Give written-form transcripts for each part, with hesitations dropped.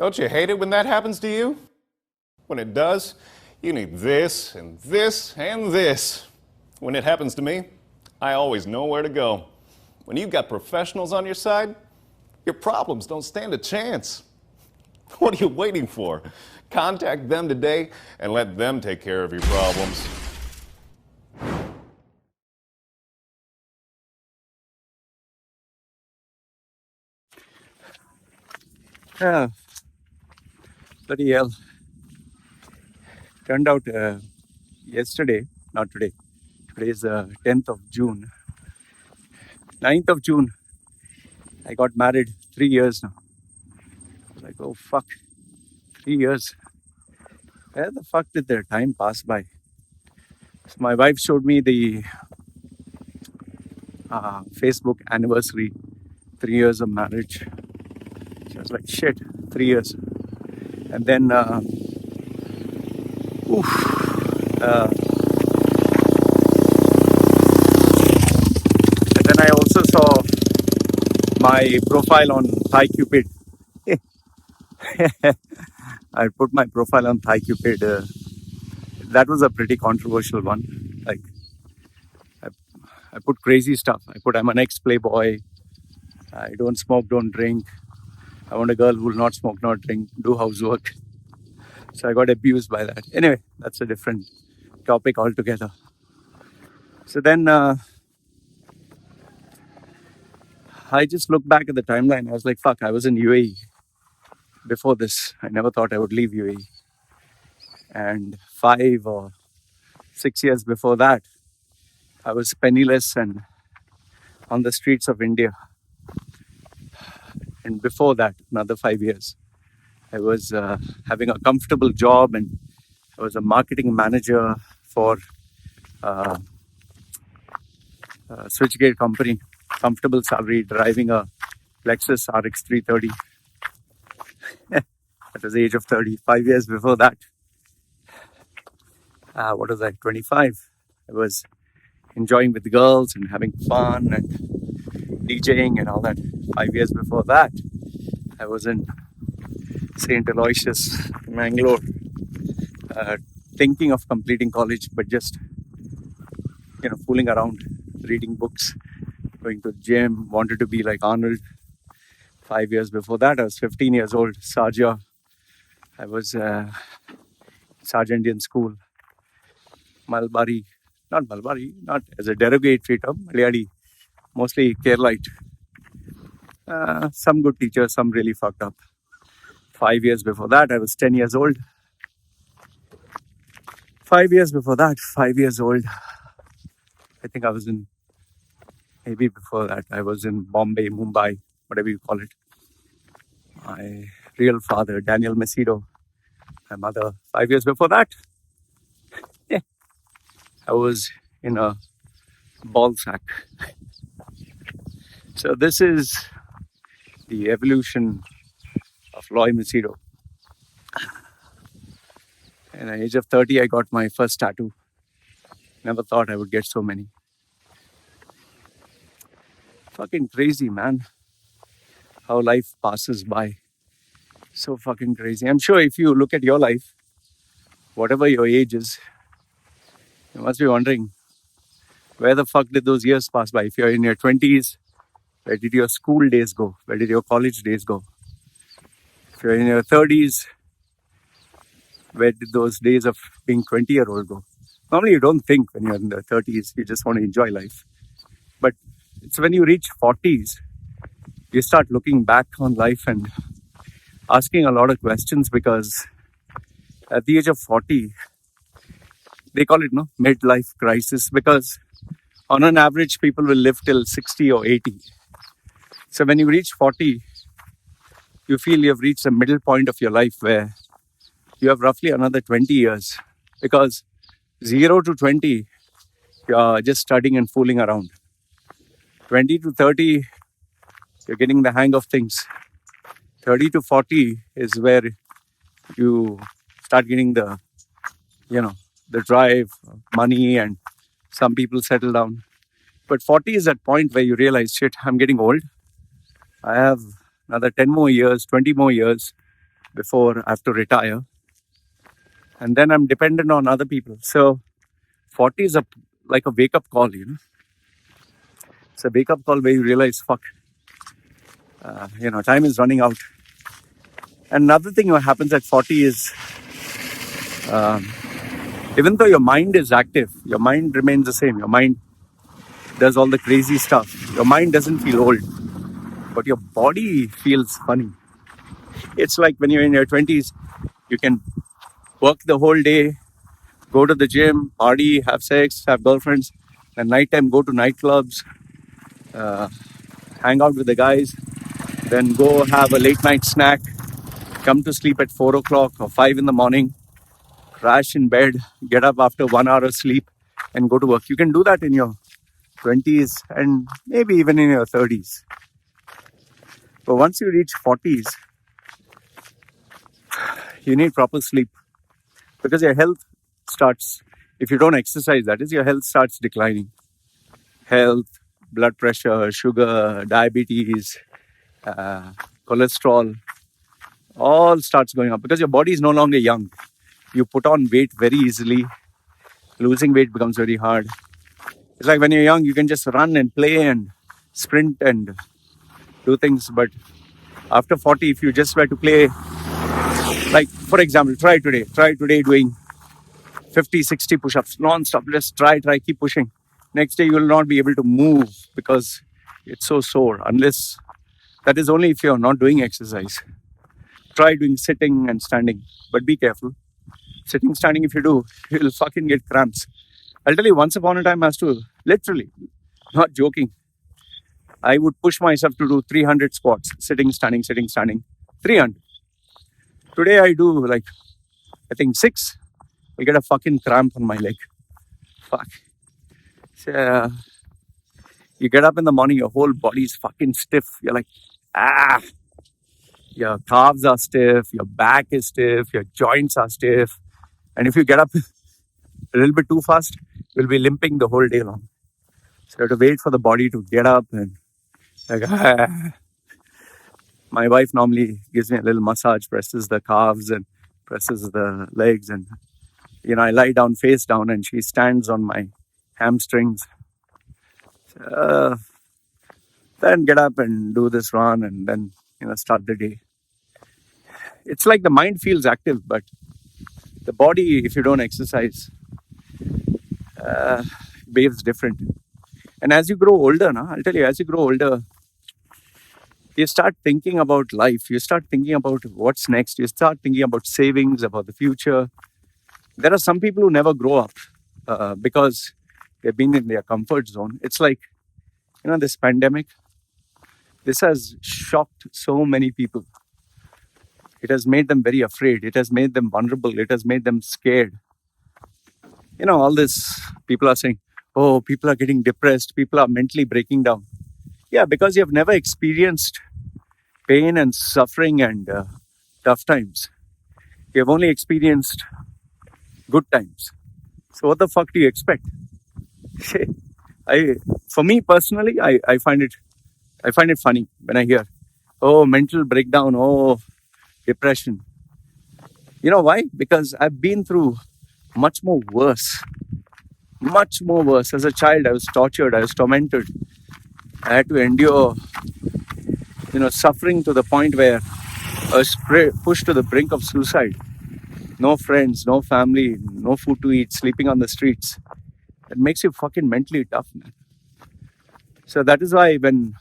Don't you hate it when that happens to you? When it does, you need this and this and this. When it happens to me, I always know where to go. When you've got professionals on your side, your problems don't stand a chance. What are you waiting for? Contact them today and let them take care of your problems. Yeah, bloody hell. Turned out yesterday, not today. Today is the 10th of June. 9th of June, I got married 3 years now. Like, oh fuck, 3 years. Where the fuck did the time pass by? So my wife showed me the Facebook anniversary, 3 years of marriage. She was like, shit, 3 years. And then, and then I also saw my profile on ThaiCupid. I put my profile on ThaiCupid. That was a pretty controversial one. Like, I put crazy stuff. I put I'm an ex-playboy. I don't smoke, don't drink. I want a girl who will not smoke, not drink, do housework. So I got abused by that. Anyway, that's a different topic altogether. So then I just looked back at the timeline. I was like, fuck, I was in UAE before this. I never thought I would leave UAE. And 5 or 6 years before that, I was penniless and on the streets of India. And before that, another 5 years, I was having a comfortable job and I was a marketing manager for a switchgear company. Comfortable salary, driving a Lexus RX 330 at the age of 30. 5 years before that, what was I, 25? I was enjoying with girls and having fun and DJing and all that. 5 years before that, I was in St. Aloysius, Mangalore, thinking of completing college, but just, fooling around, reading books, going to the gym, wanted to be like Arnold. 5 years before that, I was 15 years old, Sharjah. I was Sharjah Indian School, Malbari, not as a derogatory term, Malayali, mostly Keralite. Some good teachers, some really fucked up. 5 years before that, I was 10 years old. 5 years before that, 5 years old. I think I was in, maybe before that, I was in Bombay, Mumbai, whatever you call it. My real father, Daniel Macedo. My mother, 5 years before that, I was in a ball sack. So this is the evolution of Loy Macedo. At the age of 30, I got my first tattoo. Never thought I would get so many. Fucking crazy, man. How life passes by. So fucking crazy. I'm sure if you look at your life, whatever your age is, you must be wondering, where the fuck did those years pass by? If you're in your 20s, where did your school days go? Where did your college days go? If you're in your 30s, where did those days of being 20-year-old go? Normally you don't think when you're in the 30s, you just want to enjoy life. But it's when you reach 40s, you start looking back on life and asking a lot of questions, because at the age of 40, they call it midlife crisis, because on an average, people will live till 60 or 80. So when you reach 40, you feel you have reached the middle point of your life where you have roughly another 20 years, because 0 to 20, you're just studying and fooling around. 20 to 30, you're getting the hang of things. 30 to 40 is where you start getting the drive, money, and some people settle down. But 40 is that point where you realize, shit, I'm getting old. I have another 10 more years, 20 more years. before I have to retire. And then I'm dependent on other people. So 40 is like a wake-up call, It's a wake-up call where you realize, fuck, time is running out. And another thing that happens at 40 is, even though your mind is active, your mind remains the same. Your mind does all the crazy stuff. Your mind doesn't feel old, but your body feels funny. It's like when you're in your 20s, you can work the whole day, go to the gym, party, have sex, have girlfriends, and nighttime go to nightclubs, hang out with the guys, then go have a late night snack, come to sleep at 4 o'clock or 5 in the morning, crash in bed, get up after 1 hour of sleep, and go to work. You can do that in your 20s and maybe even in your 30s. But once you reach 40s, you need proper sleep because your health starts, if you don't exercise, that is, your health starts declining. Health, blood pressure, sugar, diabetes, cholesterol, all starts going up because your body is no longer young. You put on weight very easily. Losing weight becomes very hard. It's like when you're young, you can just run and play and sprint and do things. But after 40, if you just were to play, like for example, try today doing 50, 60 push-ups non-stop. Just try, keep pushing. Next day, you will not be able to move because it's so sore. Unless, that is only if you're not doing exercise. Try doing sitting and standing, but be careful. Sitting, standing, if you do, you'll fucking get cramps. I'll tell you, once upon a time, I used to, literally, not joking, I would push myself to do 300 squats, sitting, standing, 300. Today I do like, I think 6. I get a fucking cramp on my leg. Fuck. So, you get up in the morning, your whole body's fucking stiff. You're like, your calves are stiff, your back is stiff, your joints are stiff. And if you get up a little bit too fast, you'll be limping the whole day long. So you have to wait for the body to get up and like, My wife normally gives me a little massage, presses the calves and presses the legs, and I lie down face down and she stands on my hamstrings. Then get up and do this run and then start the day. It's like the mind feels active, but the body, if you don't exercise, behaves different. And as you grow older, I'll tell you, as you grow older, you start thinking about life. You start thinking about what's next. You start thinking about savings, about the future. There are some people who never grow up because they've been in their comfort zone. It's like, this pandemic, this has shocked so many people. It has made them very afraid. It has made them vulnerable. It has made them scared. All this, people are saying, oh, people are getting depressed. People are mentally breaking down. Yeah, because you have never experienced pain and suffering and tough times. You have only experienced good times. So what the fuck do you expect? For me personally, I find it funny when I hear, oh, mental breakdown, oh, depression. You know why? Because I've been through much more worse. As a child, I was tortured, I was tormented. I had to endure, suffering to the point where I was pushed to the brink of suicide. No friends, no family, no food to eat, sleeping on the streets. It makes you fucking mentally tough, man. So that is why when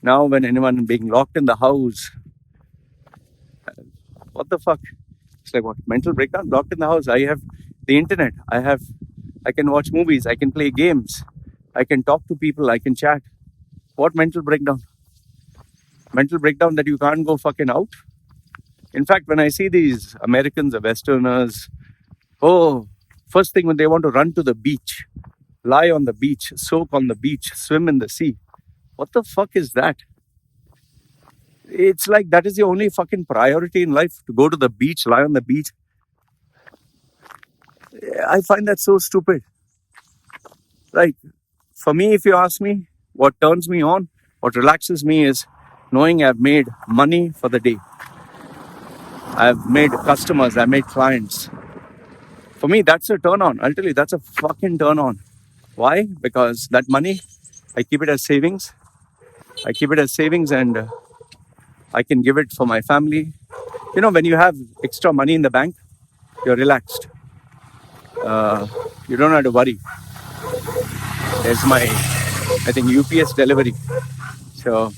anyone being locked in the house, what the fuck? It's like, what? Mental breakdown? Locked in the house. I have the internet. I can watch movies. I can play games. I can talk to people. I can chat. What mental breakdown? Mental breakdown that you can't go fucking out? In fact, when I see these Americans or Westerners, first thing when they want to run to the beach, lie on the beach, soak on the beach, swim in the sea. What the fuck is that? It's like that is the only fucking priority in life, to go to the beach, lie on the beach. I find that so stupid. Like, for me, if you ask me, what turns me on, what relaxes me is knowing I've made money for the day. I've made customers, I made clients. For me, that's a turn on. I'll tell you, that's a fucking turn on. Why? Because that money, I keep it as savings. I keep it as savings and I can give it for my family. You know, when you have extra money in the bank, you're relaxed. You don't have to worry. There's my, I think, UPS delivery. So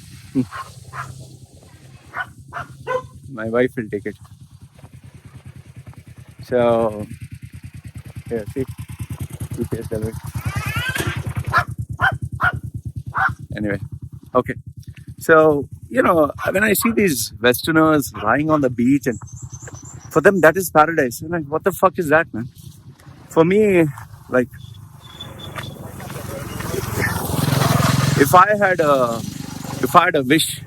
my wife will take it. So, here, see, UPS delivery. Anyway, okay. So, you know, when I see these Westerners lying on the beach, and for them, that is paradise. I'm like, what the fuck is that, man? For me, like, if I had a wish,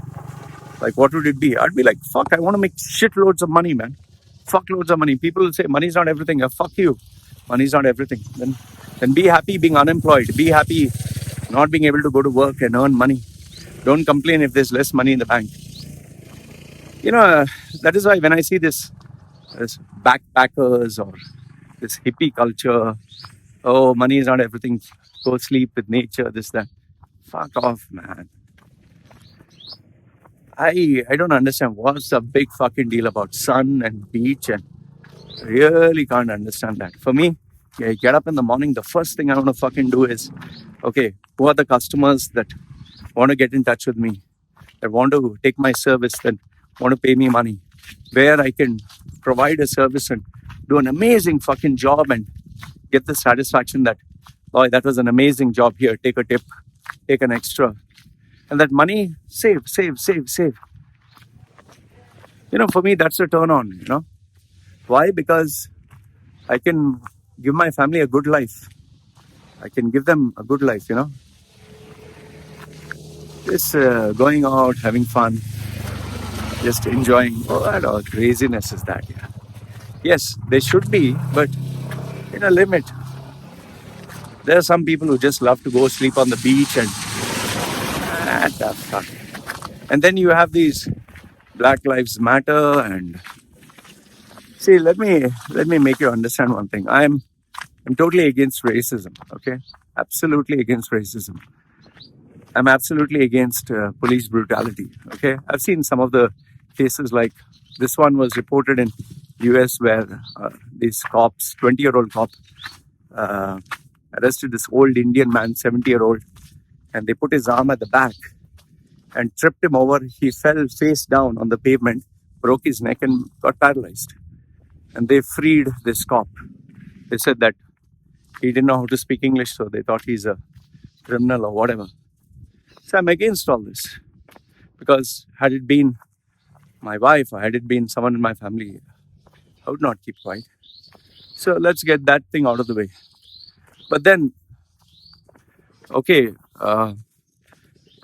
like, what would it be? I'd be like, fuck, I want to make shitloads of money, man. Fuck loads of money. People will say money's not everything. Fuck you. Money's not everything. Then be happy being unemployed. Be happy not being able to go to work and earn money. Don't complain if there's less money in the bank. You know, that is why when I see this backpackers or this hippie culture, oh, money is not everything. Go sleep with nature, this, that. Fuck off, man. I don't understand what's the big fucking deal about sun and beach, and really can't understand that. For me, I get up in the morning, the first thing I want to fucking do is, okay, who are the customers that want to get in touch with me, that want to take my service, that want to pay me money, where I can provide a service and do an amazing fucking job and get the satisfaction that, oh, that was an amazing job here, take a tip, take an extra. And that money, save. You know, for me, that's a turn on, you know. Why? Because I can give my family a good life. I can give them a good life, you know. Just going out, having fun, just enjoying. What all craziness is that? Yeah. Yes, they should be, but in a limit. There are some people who just love to go sleep on the beach and the fuck. And then you have these Black Lives Matter and see, let me make you understand one thing. I'm totally against racism, okay? Absolutely against racism. I'm absolutely against police brutality, okay? I've seen some of the cases, like this one was reported in US where these cops, 20-year-old cop, arrested this old Indian man, 70-year-old, and they put his arm at the back and tripped him over. He fell face down on the pavement, broke his neck and got paralyzed. And they freed this cop. They said that he didn't know how to speak English, so they thought he's a criminal or whatever. So I'm against all this. Because had it been my wife or had it been someone in my family, I would not keep quiet. So let's get that thing out of the way. But then, okay,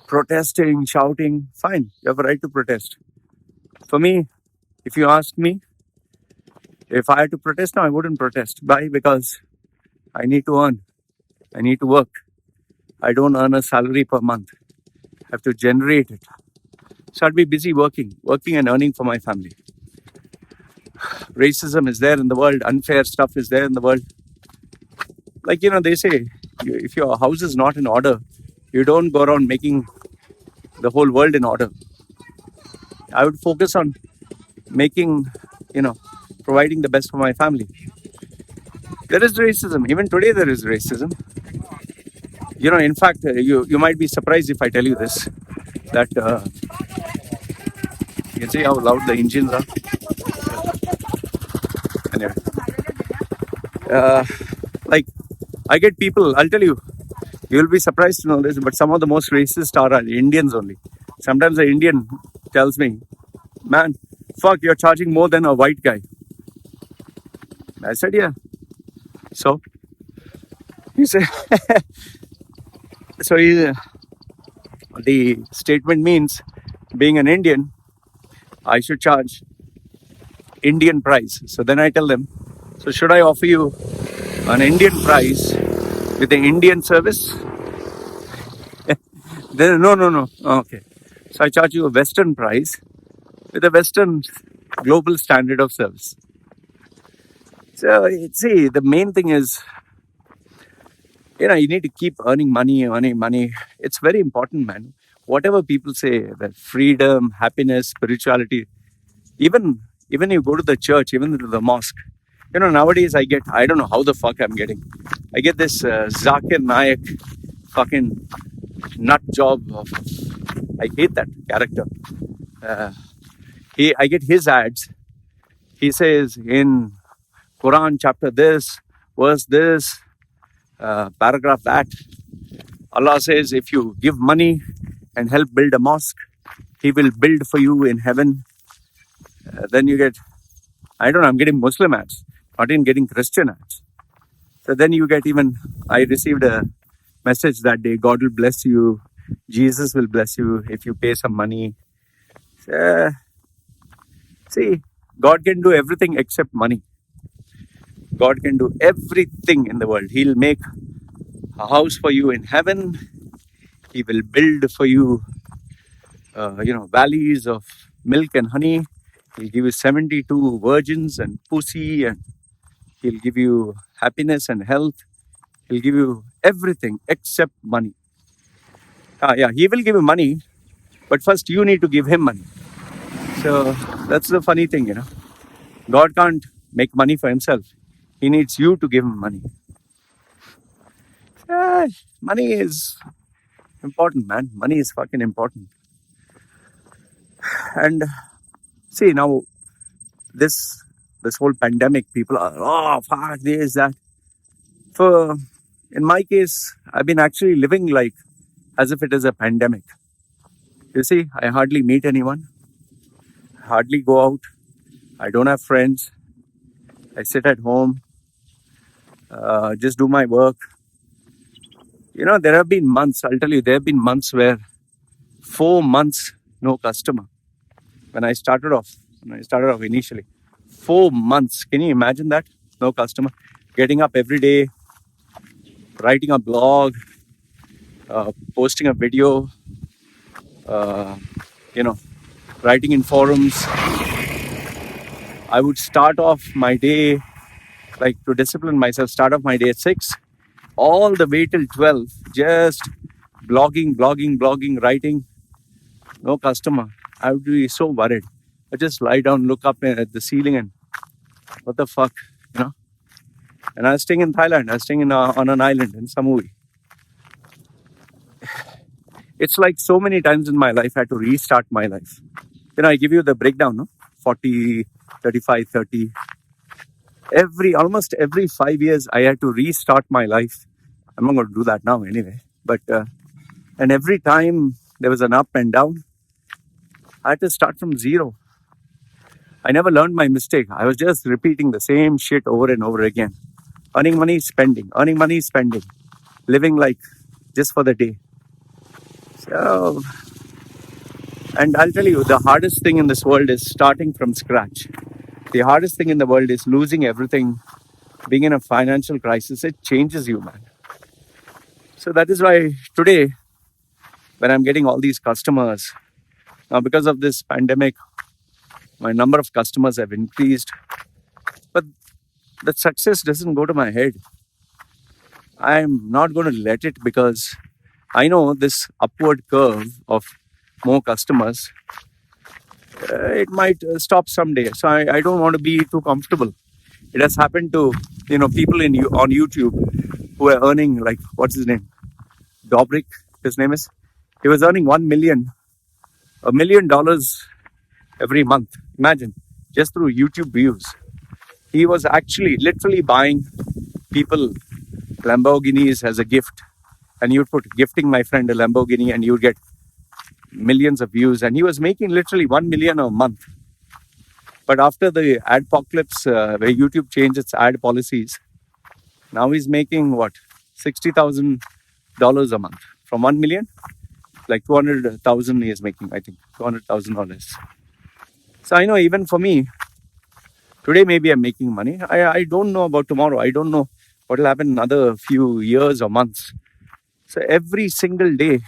protesting, shouting, fine, you have a right to protest. For me, if you ask me, if I had to protest now, I wouldn't protest. Why? Because I need to earn. I need to work. I don't earn a salary per month. I have to generate it. So I'd be busy working and earning for my family. Racism is there in the world. Unfair stuff is there in the world. Like, you know, they say, if your house is not in order, you don't go around making the whole world in order. I would focus on making, you know, providing the best for my family. There is racism. Even today there is racism. You know, in fact, you might be surprised if I tell you this, that you see how loud the engines are? Anyway. Like, I get people, I'll tell you, you'll be surprised to know this, but some of the most racist are Indians only. Sometimes an Indian tells me, man, fuck, you're charging more than a white guy. I said, yeah. So? He said, so the statement means, being an Indian, I should charge Indian price. So then I tell them, so should I offer you an Indian price with an Indian service? Then no. Okay. So I charge you a Western price with a Western global standard of service. So see, the main thing is, you need to keep earning money, earning money. It's very important, man. Whatever people say, that freedom, happiness, spirituality, even you go to the church, even to the mosque. Nowadays I don't know how the fuck I'm getting. I get this Zakir Naik fucking nut job of, I hate that character. Uh, I get his ads. He says in Quran chapter this, verse this, paragraph that. Allah says if you give money and help build a mosque, He will build for you in heaven. Then you get, I don't know, I'm getting Muslim ads, not even getting Christian ads. So then you get even, I received a message that day, God will bless you, Jesus will bless you if you pay some money. See, God can do everything except money. God can do everything in the world. He'll make a house for you in heaven. He will build for you, valleys of milk and honey. He'll give you 72 virgins and pussy, and He'll give you happiness and health. He'll give you everything except money. Yeah, He will give you money, but first you need to give Him money. So that's the funny thing, God can't make money for Himself. He needs you to give Him money. Money is important, man. Money is fucking important. And see, now this whole pandemic, people are, fuck this, that. In my case, I've been actually living like as if it is a pandemic. You see, I hardly meet anyone, hardly go out. I don't have friends. I sit at home, just do my work. There have been months, I'll tell you, there have been months where 4 months, no customer. When I started off initially, 4 months. Can you imagine that? No customer. Getting up every day, writing a blog, posting a video, writing in forums. I would start off my day, like to discipline myself, start off my day at 6, all the way till 12, just blogging, writing. No customer. I would be so worried. I just lie down, look up at the ceiling, and what the fuck, And I was staying in Thailand. I was staying on an island in Samui. It's like so many times in my life I had to restart my life. I give you the breakdown, no? 40, 35, 30. Almost every 5 years I had to restart my life. I'm not going to do that now anyway. But and every time there was an up and down, I had to start from zero. I never learned my mistake. I was just repeating the same shit over and over again. Earning money, spending. Living like just for the day. So, and I'll tell you, the hardest thing in this world is starting from scratch. The hardest thing in the world is losing everything, being in a financial crisis. It changes you, man. So that is why today, when I'm getting all these customers, now because of this pandemic, my number of customers have increased. But that success doesn't go to my head. I'm not going to let it, because I know this upward curve of more customers, it might stop someday. So I don't want to be too comfortable. It has happened to people on YouTube who are earning, like, what's his name? Dobrik, his name is. He was earning $1 million every month. Imagine, just through YouTube views. He was actually literally buying people Lamborghinis as a gift, and you'd put gifting my friend a Lamborghini, and you'd get millions of views, and he was making literally 1 million a month. But after the adpocalypse, where YouTube changed its ad policies, now he's making what, $60,000 a month. From 1 million, like 200,000 he is making, I think, $200,000. So I know even for me, today maybe I'm making money. I don't know about tomorrow. I don't know what will happen in another few years or months. So every single day,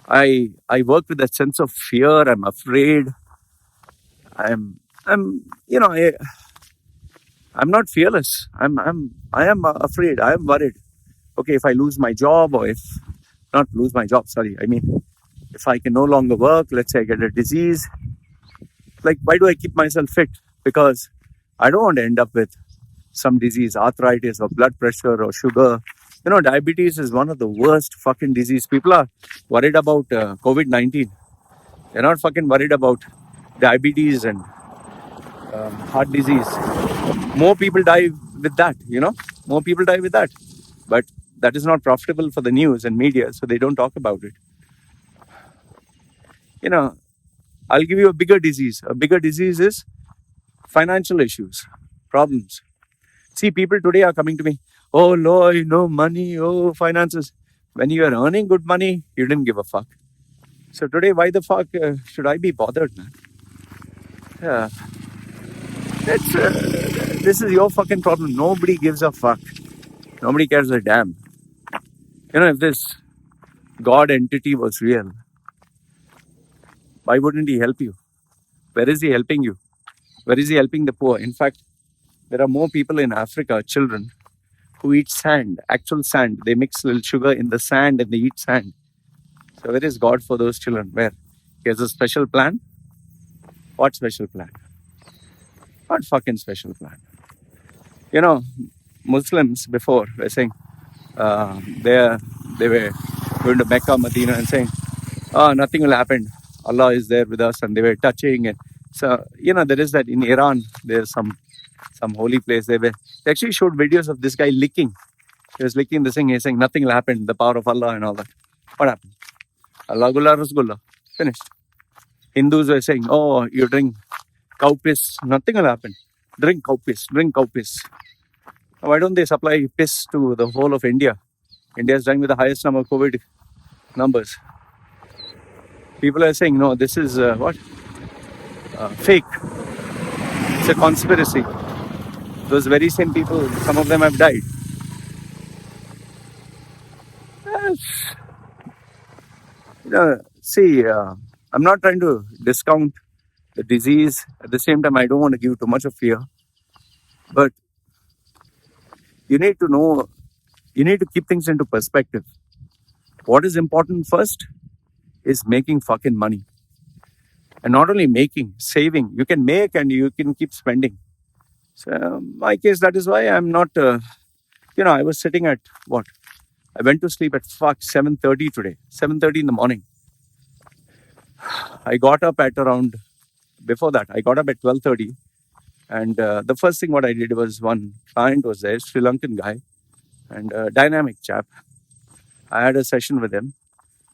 I work with a sense of fear. I'm afraid. I'm I'm, I'm not fearless. I am afraid. I am worried. Okay, if I lose my job, or if not lose my job, sorry, I mean, if I can no longer work, let's say I get a disease, like, why do I keep myself fit? Because I don't want to end up with some disease, arthritis or blood pressure or sugar. Diabetes is one of the worst fucking disease. People are worried about COVID-19. They're not fucking worried about diabetes and heart disease. More people die with that, more people die with that. But that is not profitable for the news and media, so they don't talk about it. I'll give you a bigger disease. A bigger disease is financial issues, problems. See, people today are coming to me, oh, Lord, money, oh, finances. When you are earning good money, you didn't give a fuck. So today, why the fuck should I be bothered, man? Yeah. This is your fucking problem. Nobody gives a fuck. Nobody cares a damn. If this God entity was real, why wouldn't he help you? Where is he helping you? Where is he helping the poor? In fact, there are more people in Africa, children, who eat sand, actual sand. They mix little sugar in the sand and they eat sand. So where is God for those children? Where? He has a special plan? What special plan? What fucking special plan? Muslims before were saying they were going to Mecca, Medina and saying, oh, nothing will happen. Allah is there with us, and they were touching it. So, there is that in Iran, there's some holy place. They actually showed videos of this guy licking. He was licking this thing. He's saying nothing will happen. The power of Allah and all that. What happened? Allah Gullah Rasgullah. Finished. Hindus were saying, oh, you drink cow piss. Nothing will happen. Drink cow piss. Drink cow piss. Why don't they supply piss to the whole of India? India is dying with the highest number of COVID numbers. People are saying, no, this is fake. It's a conspiracy. Those very same people, some of them have died. See, I'm not trying to discount the disease. At the same time, I don't want to give too much of fear. But you need to know, you need to keep things into perspective. What is important first is making fucking money. And not only making, saving. You can make and you can keep spending. So in my case, that is why I'm not, I was sitting at what? I went to sleep at 7:30 today, 7:30 in the morning. I got up at around, before that, I got up at 12:30. And the first thing what I did was, one client was there, Sri Lankan guy, and a dynamic chap. I had a session with him.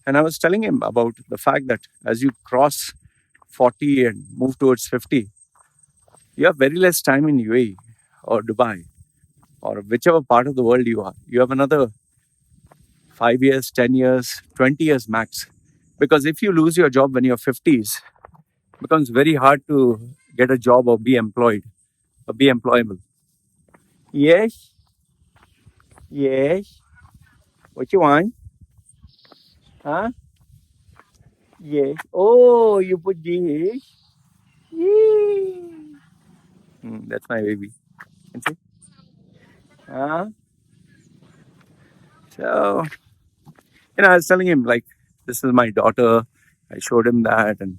And I was telling him about the fact that as you cross 40 and move towards 50, you have very less time in UAE or Dubai or whichever part of the world you are. You have another 5 years, 10 years, 20 years max. Because if you lose your job when you're 50s, it becomes very hard to get a job or be employed or be employable. Yes? Yes? What you want? Huh? Yes. Oh, you put this? Yee. That's my baby. Can see? Huh? So, I was telling him, like, this is my daughter. I showed him that, and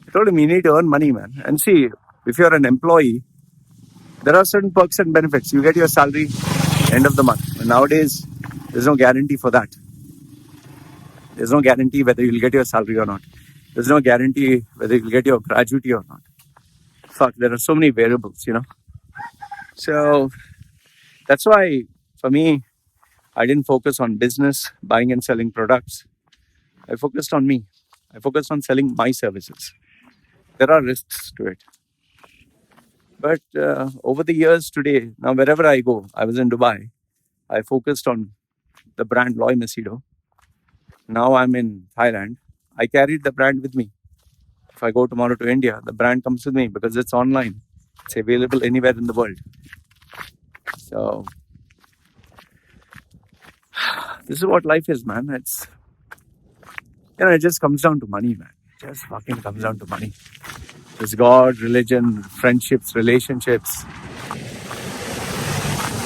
I told him, you need to earn money, man. And see, if you're an employee, there are certain perks and benefits. You get your salary end of the month. And nowadays, there's no guarantee for that. There's no guarantee whether you'll get your salary or not. There's no guarantee whether you'll get your gratuity or not. Fuck, there are so many variables, So that's why, for me, I didn't focus on business, buying and selling products. I focused on me. I focused on selling my services. There are risks to it. But over the years today, now wherever I go, I was in Dubai, I focused on the brand Loy Macedo. Now I'm in Thailand. I carried the brand with me. If I go tomorrow to India, the brand comes with me because it's online. It's available anywhere in the world. So this is what life is, man. It's, it just comes down to money, man. It just fucking comes down to money. There's God, religion, friendships, relationships.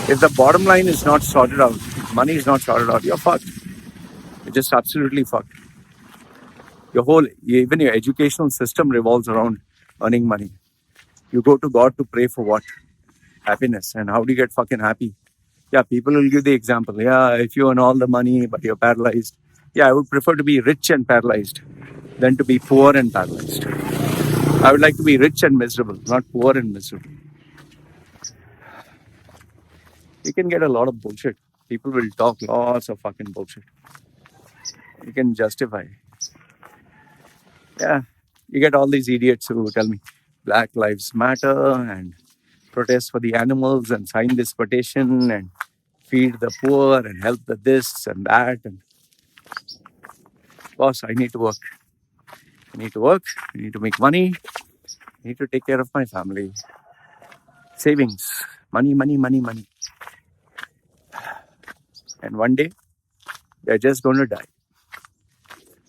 If the bottom line is not sorted out, money is not sorted out, you're fucked. You're just absolutely fucked. Even your educational system revolves around earning money. You go to God to pray for what? Happiness. And how do you get fucking happy? Yeah, people will give the example. Yeah, if you earn all the money but you're paralyzed. Yeah, I would prefer to be rich and paralyzed than to be poor and paralyzed. I would like to be rich and miserable, not poor and miserable. You can get a lot of bullshit. People will talk lots of fucking bullshit. You can justify. Yeah, you get all these idiots who tell me Black Lives Matter and protest for the animals and sign this petition and feed the poor and help the this and that. And boss, I need to work. I need to work. I need to make money. I need to take care of my family. Savings. Money, money, money, money. And one day, they're just going to die.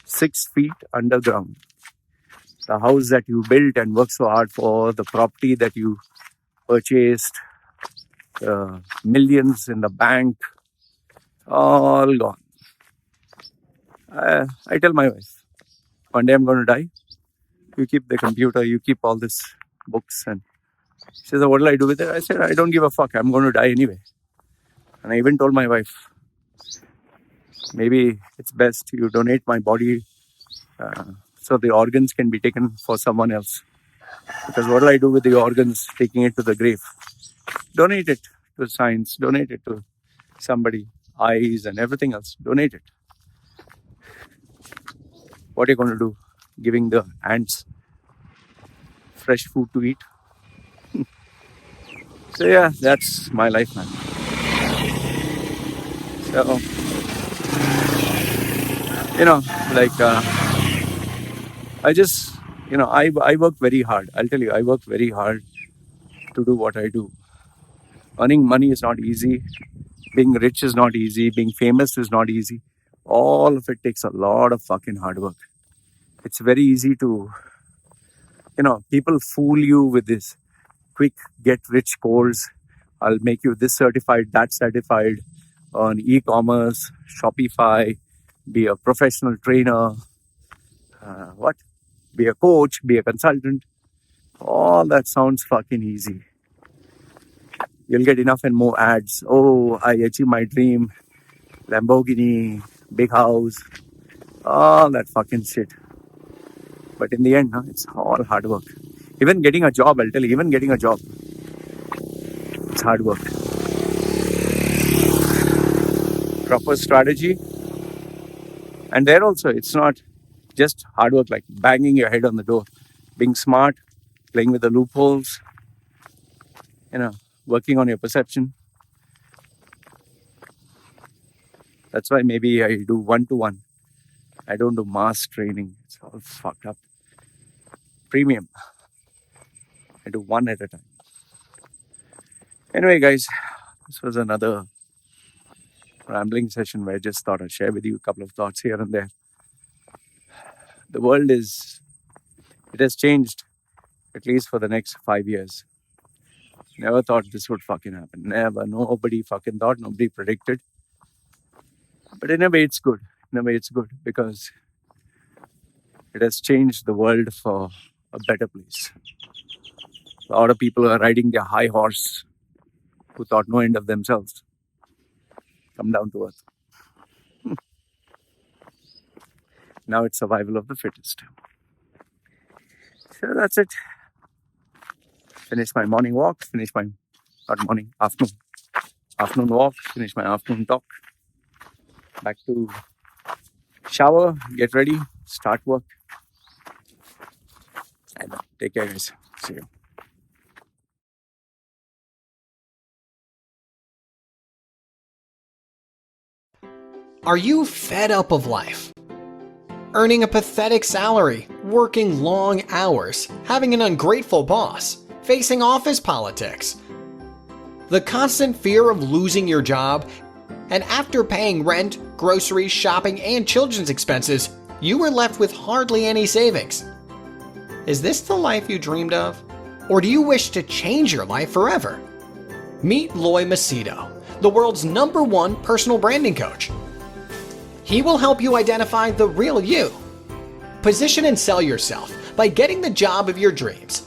6 feet underground. The house that you built and worked so hard for, the property that you purchased, millions in the bank, all gone. I tell my wife, one day I'm going to die. You keep the computer, you keep all these books. And she says, what will I do with it? I said, I don't give a fuck. I'm going to die anyway. And I even told my wife, maybe it's best you donate my body so the organs can be taken for someone else. Because what will I do with the organs taking it to the grave? Donate it to science, donate it to somebody, eyes and everything else. Donate it. What are you going to do? Giving the ants fresh food to eat? So yeah, that's my life, man. So, I just, I work very hard. I'll tell you, I work very hard to do what I do. Earning money is not easy. Being rich is not easy. Being famous is not easy. All of it takes a lot of fucking hard work. It's very easy to, people fool you with this quick get rich course. I'll make you this certified, that certified on e-commerce, Shopify, be a professional trainer, be a coach, be a consultant. All that sounds fucking easy. You'll get enough and more ads. Oh, I achieved my dream. Lamborghini, big house, all that fucking shit. But in the end, it's all hard work. Even getting a job, I'll tell you, it's hard work. Proper strategy. And there also, it's not just hard work like banging your head on the door. Being smart, playing with the loopholes, working on your perception. That's why maybe I do one-to-one. I don't do mass training. It's all fucked up. Premium. I do one at a time. Anyway, guys, this was another rambling session where I just thought I'd share with you a couple of thoughts here and there. The world it has changed, at least for the next 5 years. Never thought this would fucking happen. Never. Nobody fucking thought. Nobody predicted. But in a way, it's good. Because it has changed the world for a better place. A lot of people are riding their high horse who thought no end of themselves. Come down to earth. Now it's survival of the fittest. So that's it. Finish my morning walk. Afternoon walk. Finish my afternoon talk. Back to shower, get ready, start work. And take care, guys. See you. Are you fed up of life? Earning a pathetic salary, working long hours, having an ungrateful boss, facing office politics, the constant fear of losing your job, and after paying rent, groceries, shopping, and children's expenses, you were left with hardly any savings. Is this the life you dreamed of? Or do you wish to change your life forever? Meet Loy Macedo, the world's #1 personal branding coach. He will help you identify the real you, position and sell yourself by getting the job of your dreams,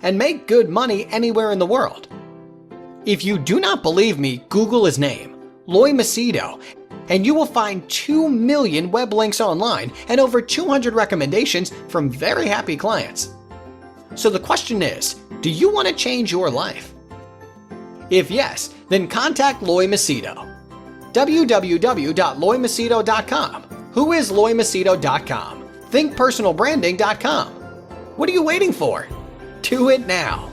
and make good money anywhere in the world. If you do not believe me, Google his name, Loy Macedo, and you will find 2 million web links online and over 200 recommendations from very happy clients. So the question is, do you want to change your life? If yes, then contact Loy Macedo. www.loymacedo.com. Who is loymacedo.com? Thinkpersonalbranding.com. What are you waiting for? Do it now.